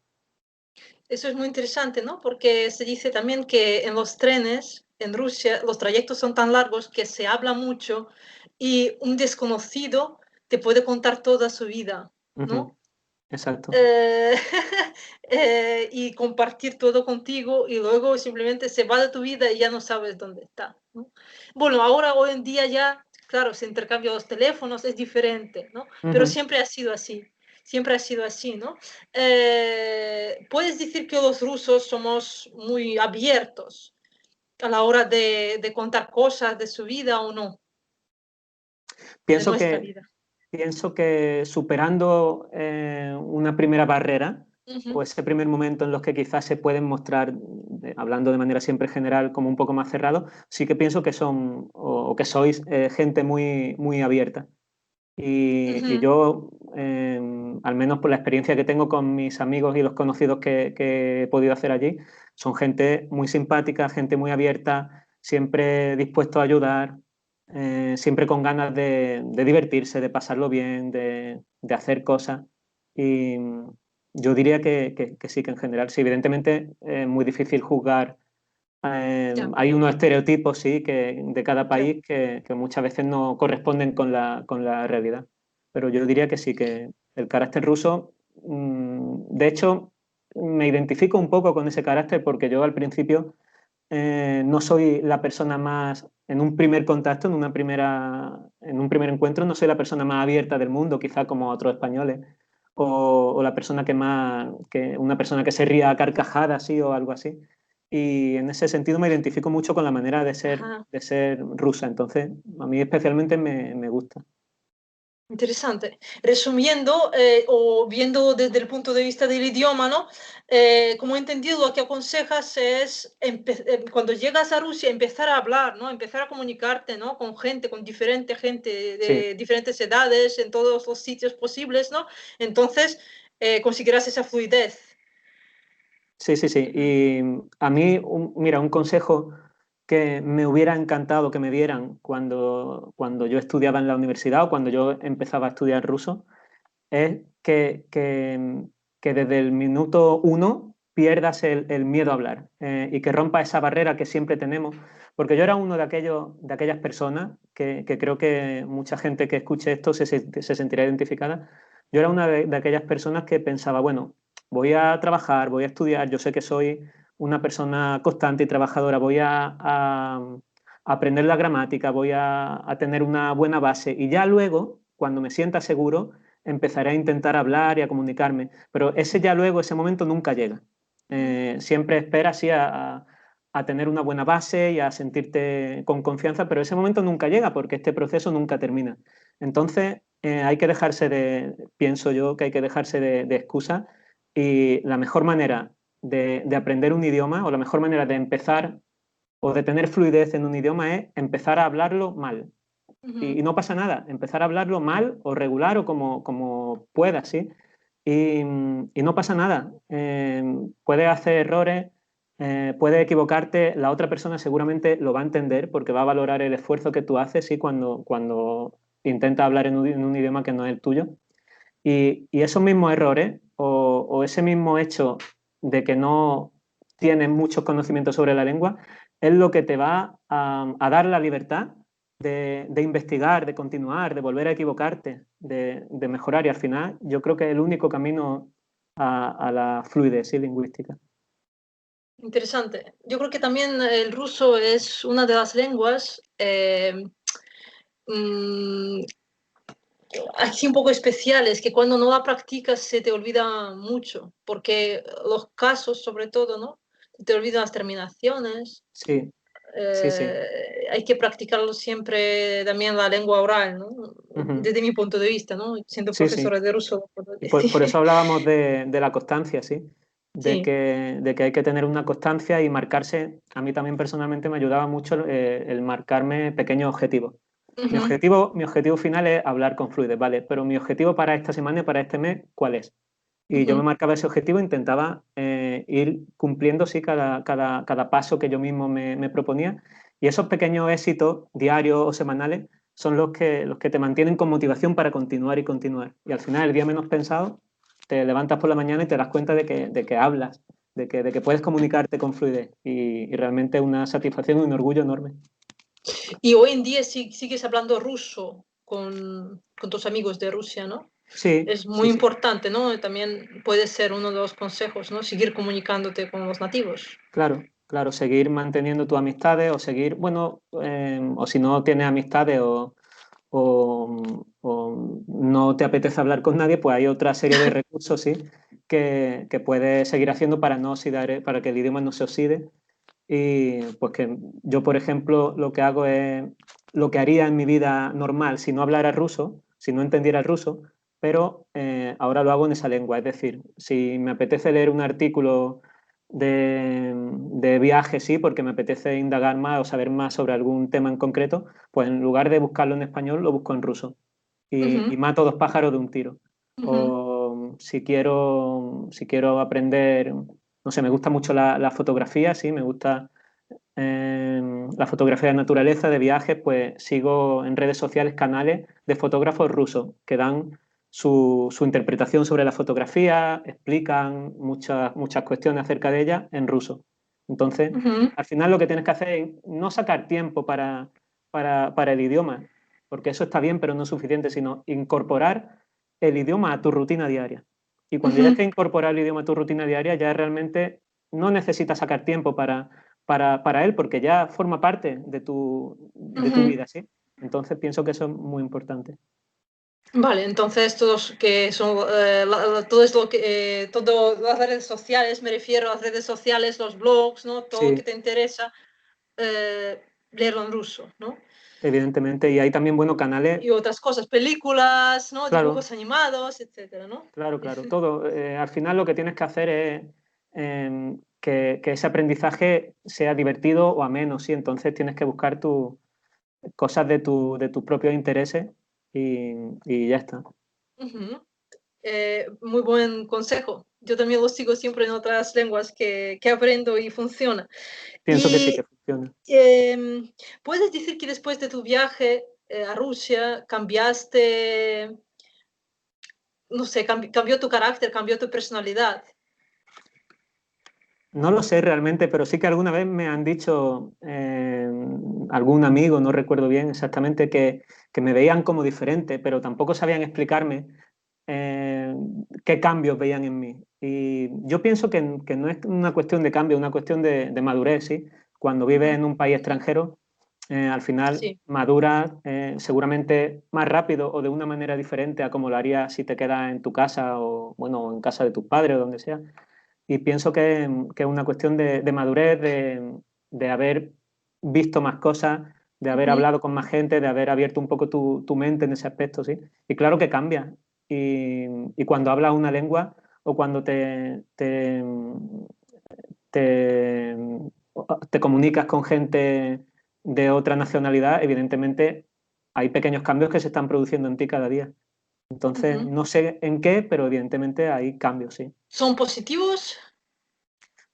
Eso es muy interesante, ¿no? Porque se dice también que en los trenes en Rusia los trayectos son tan largos que se habla mucho y un desconocido te puede contar toda su vida, Ujú, ¿no? exacto. Eh, y compartir todo contigo y luego simplemente se va de tu vida y ya no sabes dónde está, ¿no? Bueno, ahora hoy en día ya, claro, se intercambian los teléfonos, es diferente, ¿no? Pero Ujú. siempre ha sido así, ¿no? Puedes decir que los rusos somos muy abiertos a la hora de contar cosas de su vida o no, de Pienso nuestra que, vida. pienso que superando una primera barrera, o Ujú, ese primer momento en los que quizás se pueden mostrar, hablando de manera siempre general, como un poco más cerrado, sí que pienso que son, o que sois gente muy, muy abierta. Y ujú, yo, al menos por la experiencia que tengo con mis amigos y los conocidos que he podido hacer allí, son gente muy simpática, gente muy abierta, siempre dispuesto a ayudar, siempre con ganas de divertirse, de pasarlo bien, de hacer cosas. Y yo diría que sí, que en general, sí, evidentemente es muy difícil juzgar. ya, Hay unos estereotipos, sí, de cada claro. país que muchas veces no corresponden con la realidad. Pero yo diría que sí, que el carácter ruso, de hecho, me identifico un poco con ese carácter, porque yo al principio no soy la persona más, en un primer contacto, en un primer encuentro, no soy la persona más abierta del mundo, quizá como otros españoles, o la persona una persona que se ría a carcajadas, sí, o algo así. y en ese sentido me identifico mucho con la manera Ajá. de ser rusa, entonces a mí especialmente me gusta. Interesante. Resumiendo, o viendo desde el punto de vista del idioma, ¿no? Como he entendido, lo que aconsejas es, cuando llegas a Rusia, empezar a hablar, ¿no? Empezar a comunicarte, ¿no? Con gente, con diferente gente Sí. de diferentes edades, en todos los sitios posibles, ¿no? Entonces, conseguirás esa fluidez. Sí, sí, sí. Ujú. Y a mí, mira, un consejo que me hubiera encantado que me dieran cuando yo estudiaba en la universidad o cuando yo empezaba a estudiar ruso es que desde el minuto uno pierdas el miedo a hablar y que rompa esa barrera que siempre tenemos. Porque yo era uno de aquellas personas que creo que mucha gente que escuche esto se sentirá identificada. Yo era una de aquellas personas que pensaba, bueno, voy a trabajar, voy a estudiar, yo sé que soy una persona constante y trabajadora, voy a aprender la gramática, voy a tener una buena base y ya luego, cuando me sienta seguro, empezaré a intentar hablar y a comunicarme, pero ese ya luego, ese momento nunca llega. Ujú. Siempre esperas sí, a tener una buena base y a sentirte con confianza, pero ese momento nunca llega porque este proceso nunca termina. Entonces, hay que dejarse pienso yo que hay que dejarse de excusas y la mejor manera de aprender un idioma o la mejor manera de empezar o de tener fluidez en un idioma es empezar a hablarlo mal. Y Ujú. no pasa nada, empezar a hablarlo mal o regular o como puedas, ¿sí? Y no pasa nada. Puedes hacer errores, puedes equivocarte, la otra persona seguramente lo va a entender porque va a valorar el esfuerzo que tú haces, ¿sí? Cuando intentas hablar en un idioma que no es el tuyo. Y esos mismos errores o ese mismo hecho de que no tienes muchos conocimientos sobre la lengua es lo que te va a dar la libertad de investigar, de continuar, de volver a equivocarte, de mejorar. Y al final yo creo que es el único camino a la fluidez sí, lingüística. Interesante. Yo creo que también el ruso es una de las lenguas mm, así un poco especiales, que cuando no la practicas se te olvida mucho, porque los casos, sobre todo, ¿no? Se te olvidan las terminaciones. Sí, sí, sí. Hay que practicarlo siempre también la lengua oral, ¿no? Ujú. Desde mi punto de vista, ¿no? Siendo Sí, sí. profesora de ruso, lo puedo Y por decir. eso hablábamos de la constancia, ¿sí? Sí. De que hay que tener una constancia y marcarse. A mí también personalmente me ayudaba mucho el marcarme pequeños objetivos. Ujú, Mi objetivo final es hablar con fluidez, ¿vale? Pero mi objetivo para esta semana y para este mes, ¿cuál es? Y yo me ujú. marcaba ese objetivo e intentaba ir cumpliendo sí, cada paso que yo mismo me proponía. Y esos pequeños éxitos diarios o semanales son los que te mantienen con motivación para continuar y continuar. Y al final, el día menos pensado, te levantas por la mañana y te das cuenta de que hablas, de que puedes comunicarte con fluidez. Y realmente es una satisfacción y un orgullo enorme. Y hoy en día sigues hablando ruso con tus amigos de Rusia, ¿no? Sí, Es sí, muy sí. importante, ¿no? También puede ser uno de los consejos, ¿no? Seguir comunicándote con los nativos. Claro, claro, seguir manteniendo tus amistades o seguir, bueno, o si no tienes amistades o no te apetece hablar con nadie, pues hay otra serie de recursos, sí, que puedes seguir haciendo para no oxidar, para que el idioma no se oxide. Y pues que yo, por ejemplo, lo que hago es lo que haría en mi vida normal si no hablara ruso, si no entendiera el ruso, pero ahora lo hago en esa lengua. Es decir, si me apetece leer un artículo de viaje, sí, porque me apetece indagar más o saber más sobre algún tema en concreto, pues en lugar de buscarlo en español, lo busco en ruso y Ujú, mato dos pájaros de un tiro. ujú, O si quiero aprender, no sé, me gusta mucho la fotografía, sí, me gusta la fotografía de naturaleza, de viajes, pues sigo en redes sociales canales de fotógrafos rusos que dan su interpretación sobre la fotografía, explican muchas cuestiones acerca de ella en ruso. Entonces, ujú, al final lo que tienes que hacer es no sacar tiempo para el idioma, porque eso está bien, pero no es suficiente, sino incorporar el idioma a tu rutina diaria. Y cuando ya ujú, estés incorporado el idioma a tu rutina diaria, ya realmente no necesitas sacar tiempo para él, porque ya forma parte de tu ujú. vida, ¿sí? Entonces pienso que eso es muy importante. Vale, entonces todos que son todo esto que todo las redes sociales, me refiero a las redes sociales, los blogs, ¿no? Todo lo que Sí, te interesa, leerlo en ruso, ¿no? evidentemente. Y hay también, bueno, canales, Y otras cosas, películas, ¿no? claro, Dibujos animados, etcétera, ¿no? claro, claro, todo. Al final lo que tienes que hacer es que ese aprendizaje sea divertido o ameno, sí. Entonces tienes que buscar cosas de tus propios intereses y ya está. Ujú. Muy buen consejo. Yo también lo sigo siempre en otras lenguas que aprendo y funciona. Pienso que sí que Y funciona. puedes decir que después de tu viaje a Rusia cambiaste, no sé, cambió tu carácter, cambió tu personalidad. No lo sé realmente, pero sí que alguna vez me han dicho algún amigo, no recuerdo bien exactamente, que me veían como diferente, pero tampoco sabían explicarme eh, qué cambios veían en mí. Y yo pienso que no es una cuestión de cambio, es una cuestión de madurez, ¿sí? Cuando vives Ujú, en un país extranjero, al final sí. maduras seguramente más rápido o de una manera diferente a como lo harías si te quedas en tu casa o, bueno, en casa de tus padres o donde sea. Y pienso que es una cuestión de madurez, de haber visto más cosas, de haber Ujú, hablado con más gente, de haber abierto un poco tu mente en ese aspecto, ¿sí? Y claro que cambia. Y cuando hablas una lengua o cuando te, te comunicas con gente de otra nacionalidad, evidentemente hay pequeños cambios que se están produciendo en ti cada día. Entonces, ujú. no sé en qué, pero evidentemente hay cambios, sí. ¿Son positivos?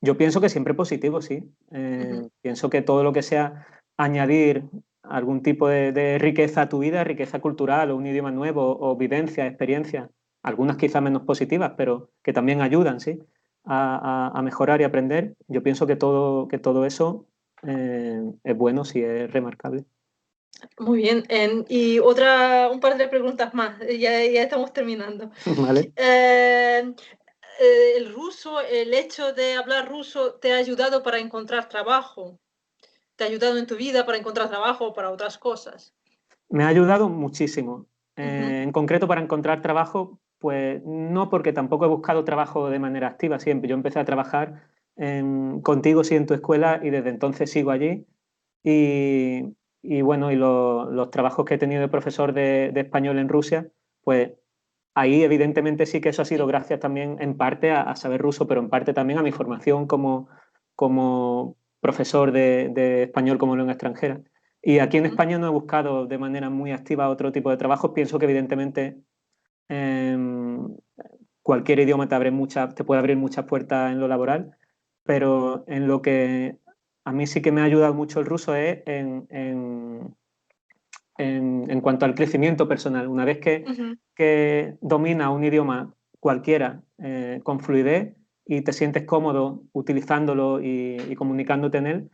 Yo pienso que siempre positivo, sí. Ujú, Pienso que todo lo que sea añadir algún tipo de riqueza a tu vida, riqueza cultural o un idioma nuevo o vivencias, experiencias, algunas quizás menos positivas, pero que también ayudan, sí, a mejorar y aprender. Yo pienso que todo eso es bueno, sí, es remarcable. muy bien. Y un par de preguntas más, ya estamos terminando. ¿Vale? Eh, el ruso, el hecho de hablar ruso te ha ayudado para encontrar trabajo, te ha ayudado en tu vida para encontrar trabajo o para otras cosas. Me ha ayudado muchísimo. Ujú, En concreto para encontrar trabajo, pues no porque tampoco he buscado trabajo de manera activa siempre. Yo empecé a trabajar contigo, sí, en tu escuela y desde entonces sigo allí. Y, y bueno, los trabajos que he tenido de profesor de español en Rusia, pues ahí evidentemente sí que eso ha sido sí. gracias también en parte a saber ruso, pero en parte también a mi formación como profesor de español como lengua extranjera. Y aquí en Ujú, España no he buscado de manera muy activa otro tipo de trabajos. Pienso que evidentemente em, cualquier idioma te puede abrir muchas puertas en lo laboral, pero en lo que a mí sí que me ha ayudado mucho el ruso es en cuanto al crecimiento personal. Una vez ujú. que domina un idioma cualquiera con fluidez y te sientes cómodo utilizándolo y comunicándote en él,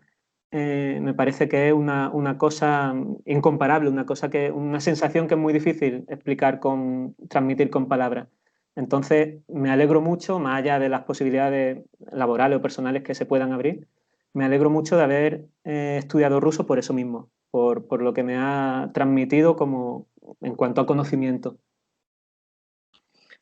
me parece que es una cosa incomparable, una sensación que es muy difícil transmitir con palabras. Entonces, me alegro mucho, más allá de las posibilidades laborales o personales que se puedan abrir, me alegro mucho de haber estudiado ruso por eso mismo, por lo que me ha transmitido como en cuanto a conocimiento.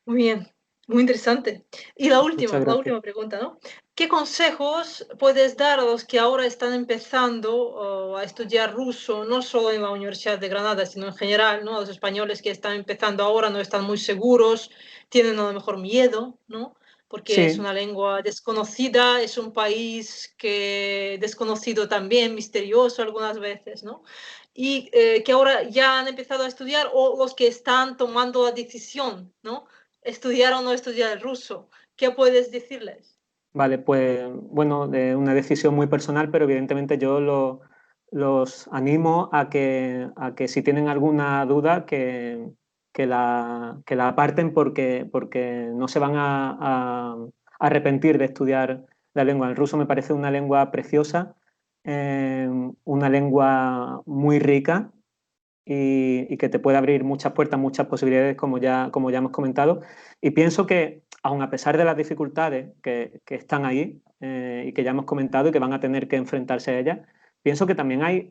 Muy bien, muy interesante. Y Muchas la gracias. última pregunta, ¿no? ¿Qué consejos puedes dar a los que ahora están empezando a estudiar ruso, no solo en la Universidad de Granada, sino en general, ¿no? A los españoles que están empezando ahora no están muy seguros, tienen a lo mejor miedo, ¿no? Porque es Sí, una lengua desconocida, es un país que desconocido también, misterioso algunas veces, ¿no? Y que ahora ya han empezado a estudiar o los que están tomando la decisión, ¿no? Estudiar o no estudiar el ruso. ¿Qué puedes decirles? vale, pues bueno, de una decisión muy personal, pero evidentemente los animo a que si tienen alguna duda, que la aparten porque no se van a arrepentir de estudiar la lengua. El ruso me parece una lengua preciosa, una lengua muy rica y que te puede abrir muchas puertas, muchas posibilidades, como ya hemos comentado. Y pienso que, aun a pesar de las dificultades que están ahí y que ya hemos comentado y que van a tener que enfrentarse a ellas, pienso que también hay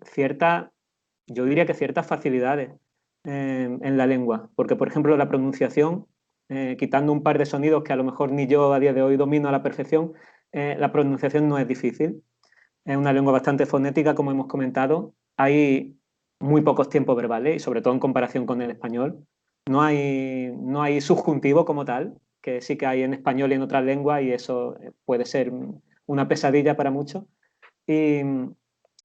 yo diría que ciertas facilidades. en la lengua, porque por ejemplo la pronunciación, quitando un par de sonidos que a lo mejor ni yo a día de hoy domino a la perfección, la pronunciación no es difícil. Es una lengua bastante fonética, como hemos comentado. Hay muy pocos tiempos verbales y sobre todo en comparación con el español. No hay subjuntivo como tal, que sí que hay en español y en otras lenguas y eso puede ser una pesadilla para muchos. Y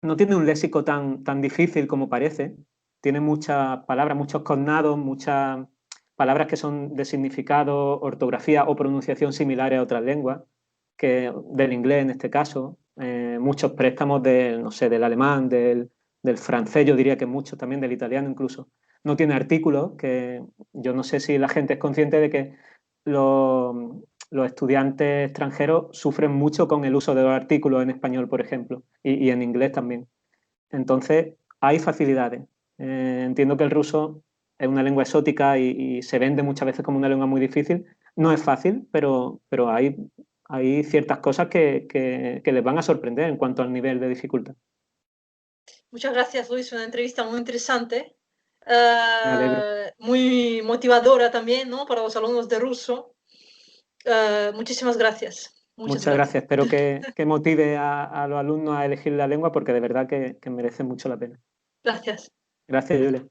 no tiene un léxico tan difícil como parece. Tiene muchas palabras, muchos cognados, muchas palabras que son de significado, ortografía o pronunciación similares a otras lenguas, que del inglés en este caso. Muchos préstamos del, no sé, del alemán, del francés, yo diría que muchos también, del italiano incluso. No tiene artículos, que yo no sé si la gente es consciente de que los, los estudiantes extranjeros sufren mucho con el uso de los artículos en español, por ejemplo, y en inglés también. Entonces, hay facilidades. Entiendo que el ruso es una lengua exótica y se vende muchas veces como una lengua muy difícil. No es fácil, pero hay ciertas cosas que les van a sorprender en cuanto al nivel de dificultad. Muchas gracias, Luis. Una entrevista muy interesante, Me alegro. muy motivadora también, ¿no? Para los alumnos de ruso. Muchísimas gracias. Muchas Muchas gracias. gracias. Espero que motive a los alumnos a elegir la lengua porque de verdad que merece mucho la pena. Gracias. Gracias, Julia.